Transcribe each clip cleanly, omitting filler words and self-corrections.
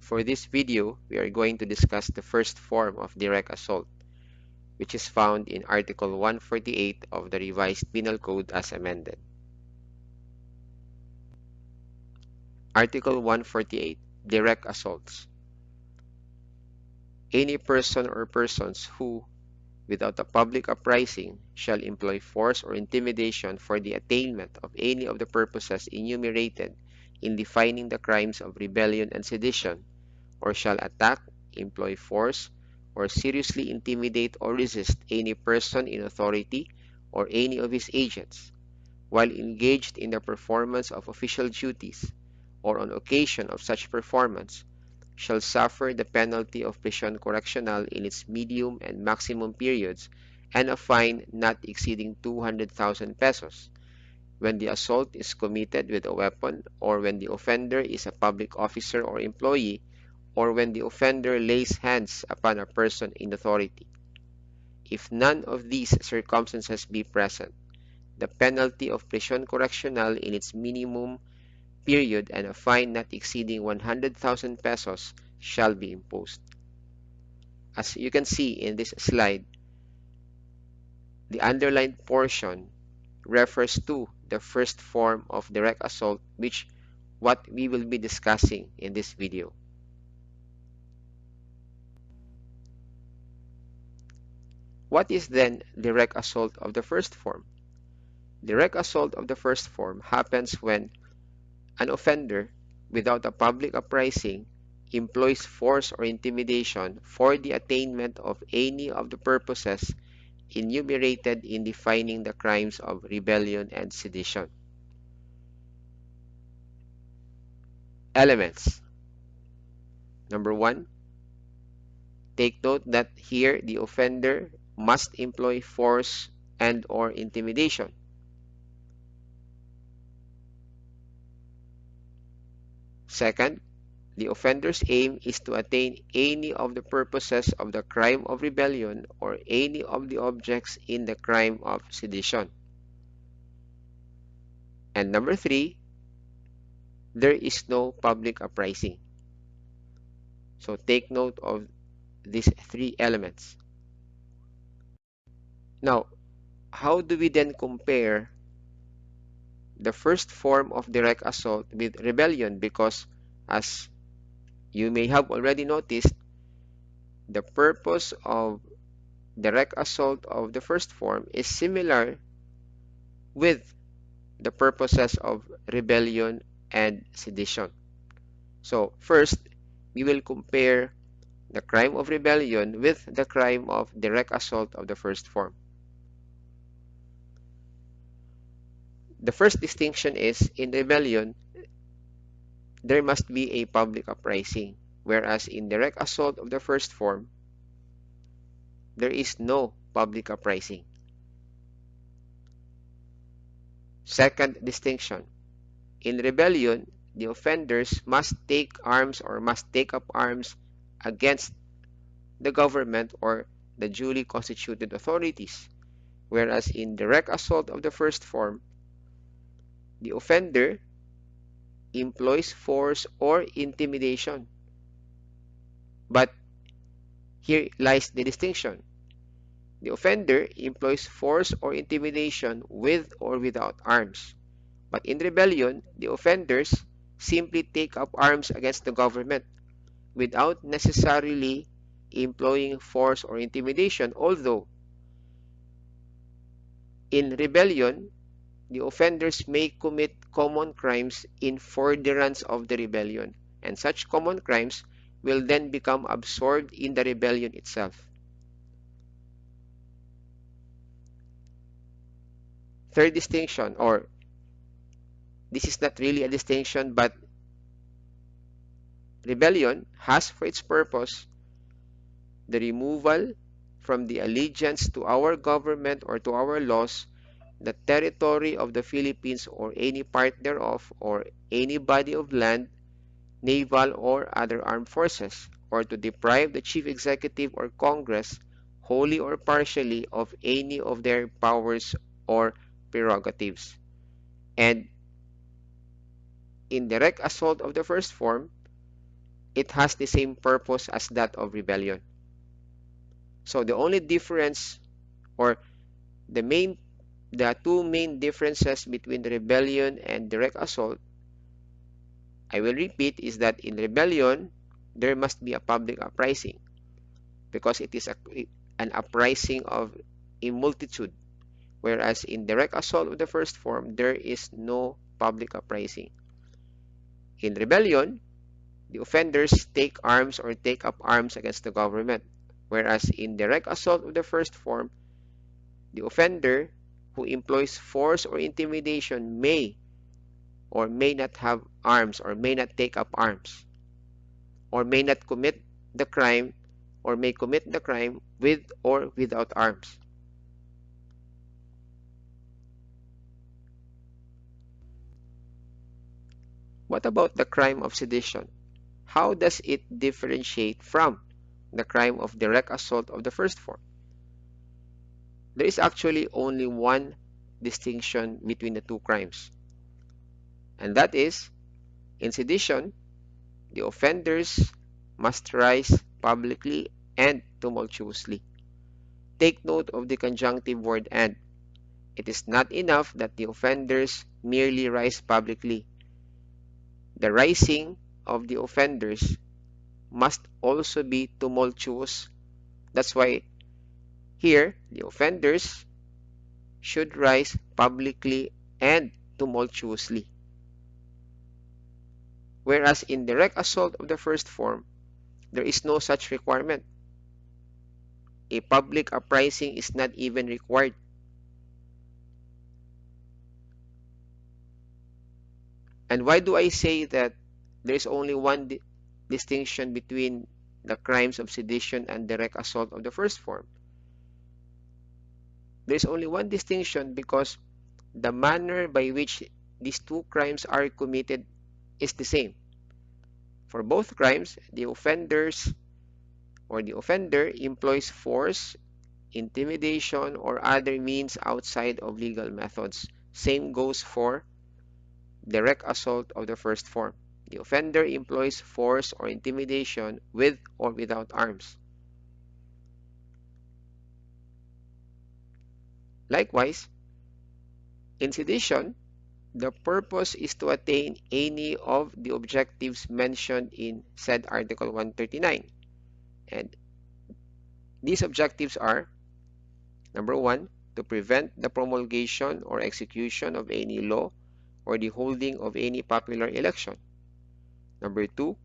For this video, we are going to discuss the first form of direct assault, which is found in Article 148 of the Revised Penal Code as amended. Article 148, Direct Assaults. Any person or persons who, without a public uprising, shall employ force or intimidation for the attainment of any of the purposes enumerated in defining the crimes of rebellion and sedition, or shall attack, employ force, or seriously intimidate or resist any person in authority or any of his agents, while engaged in the performance of official duties, or on occasion of such performance, shall suffer the penalty of prison correctional in its medium and maximum periods and a fine not exceeding 200,000 pesos when the assault is committed with a weapon, or when the offender is a public officer or employee, or when the offender lays hands upon a person in authority. If none of these circumstances be present, the penalty of prison correctional in its minimum period and a fine not exceeding 100,000 pesos shall be imposed. As you can see in this slide, the underlined portion refers to the first form of direct assault, which what we will be discussing in this video. What is then direct assault of the first form? Direct assault of the first form happens when an offender, without a public uprising, employs force or intimidation for the attainment of any of the purposes enumerated in defining the crimes of rebellion and sedition. Elements. Number 1, take note that here the offender must employ force and or intimidation. Second, the offender's aim is to attain any of the purposes of the crime of rebellion or any of the objects in the crime of sedition. And number 3, there is no public uprising. So take note of these 3 elements. Now, how do we then compare the first form of direct assault with rebellion? Because as you may have already noticed, the purpose of direct assault of the first form is similar with the purposes of rebellion and sedition. So first, we will compare the crime of rebellion with the crime of direct assault of the first form. The first distinction is, in rebellion, there must be a public uprising, whereas in direct assault of the first form, there is no public uprising. Second distinction, in rebellion, the offenders must take arms or must take up arms against the government or the duly constituted authorities, whereas in direct assault of the first form, the offender employs force or intimidation. But here lies the distinction. The offender employs force or intimidation with or without arms. But in rebellion, the offenders simply take up arms against the government without necessarily employing force or intimidation, although in rebellion, the offenders may commit common crimes in furtherance of the rebellion, and such common crimes will then become absorbed in the rebellion itself. Third distinction, or this is not really a distinction, but rebellion has for its purpose the removal from the allegiance to our government or to our laws, the territory of the Philippines or any part thereof, or any body of land, naval or other armed forces, or to deprive the Chief Executive or Congress, wholly or partially, of any of their powers or prerogatives. And in direct assault of the first form, it has the same purpose as that of rebellion. So the only difference, or the two main differences between the rebellion and direct assault, I will repeat, is that in rebellion, there must be a public uprising because it is an uprising of a multitude, whereas in direct assault of the first form, there is no public uprising. In rebellion, the offenders take arms or take up arms against the government, whereas in direct assault of the first form, the offender who employs force or intimidation may or may not have arms or may not take up arms or may not commit the crime or may commit the crime with or without arms. What about the crime of sedition? How does it differentiate from the crime of direct assault of the first form? There is actually only one distinction between the two crimes, and that is, in sedition, the offenders must rise publicly and tumultuously. Take note of the conjunctive word and. It is not enough that the offenders merely rise publicly. The rising of the offenders must also be tumultuous. That's why here the offenders should rise publicly and tumultuously. Whereas in direct assault of the first form, there is no such requirement. A public uprising is not even required. And why do I say that there is only one distinction between the crimes of sedition and direct assault of the first form? There is only one distinction because the manner by which these two crimes are committed is the same. For both crimes, the offenders or the offender employs force, intimidation, or other means outside of legal methods. Same goes for direct assault of the first form. The offender employs force or intimidation with or without arms. Likewise, in sedition, the purpose is to attain any of the objectives mentioned in said Article 139. And these objectives are, number one, to prevent the promulgation or execution of any law or the holding of any popular election. Number two,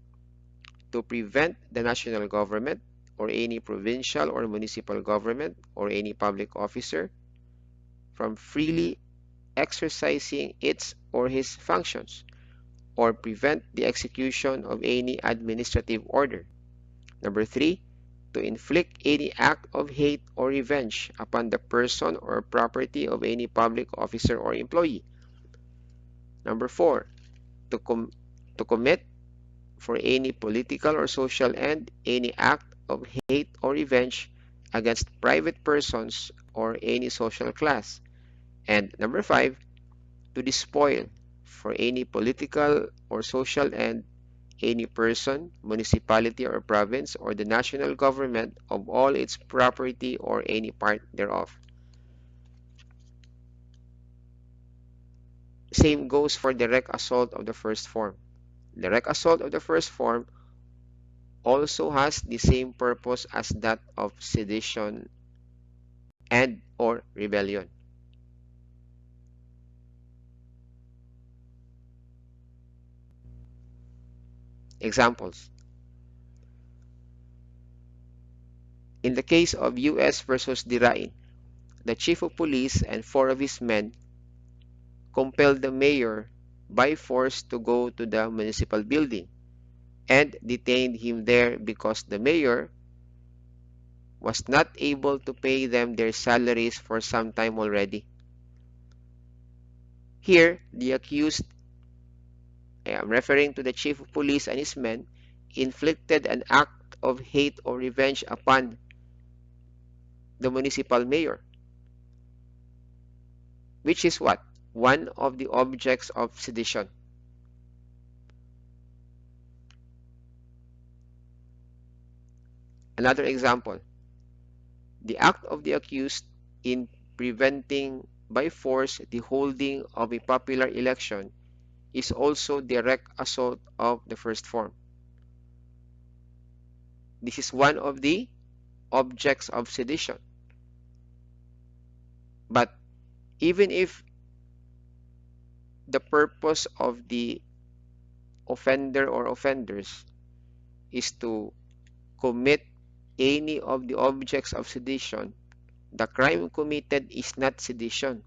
to prevent the national government or any provincial or municipal government or any public officer from freely exercising its or his functions, or prevent the execution of any administrative order. Number three, to inflict any act of hate or revenge upon the person or property of any public officer or employee. Number four, to commit for any political or social end any act of hate or revenge against private persons or any social class. And number five, to despoil for any political or social end any person, municipality or province or the national government of all its property or any part thereof. Same goes for direct assault of the first form. Direct assault of the first form also has the same purpose as that of sedition and or rebellion. Examples. In the case of U.S. versus Dirain, the chief of police and four of his men compelled the mayor by force to go to the municipal building and detained him there because the mayor was not able to pay them their salaries for some time already. Here, the accused, I am referring to the chief of police and his men, inflicted an act of hate or revenge upon the municipal mayor, which is what? One of the objects of sedition. Another example, the act of the accused in preventing by force the holding of a popular election is also direct assault of the first form. This is one of the objects of sedition. But even if the purpose of the offender or offenders is to commit any of the objects of sedition, the crime committed is not sedition,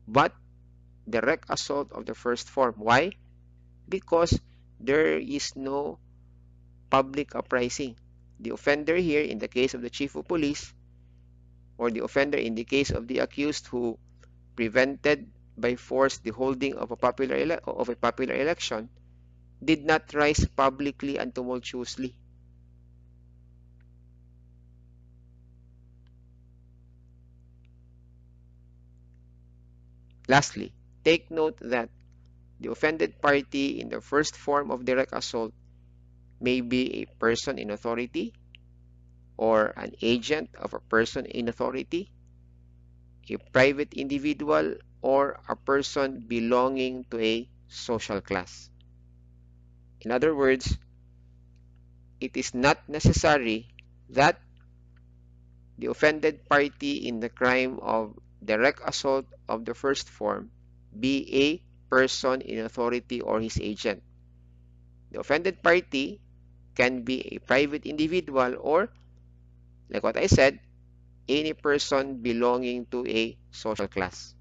but direct assault of the first form. Why? Because there is no public uprising. The offender here, in the case of the chief of police, or the offender in the case of the accused who prevented by force the holding of a popular election, did not rise publicly and tumultuously. Lastly, take note that the offended party in the first form of direct assault may be a person in authority or an agent of a person in authority, a private individual, or a person belonging to a social class. In other words, it is not necessary that the offended party in the crime of direct assault of the first form be a person in authority or his agent. The offended party can be a private individual or, like what I said, any person belonging to a social class.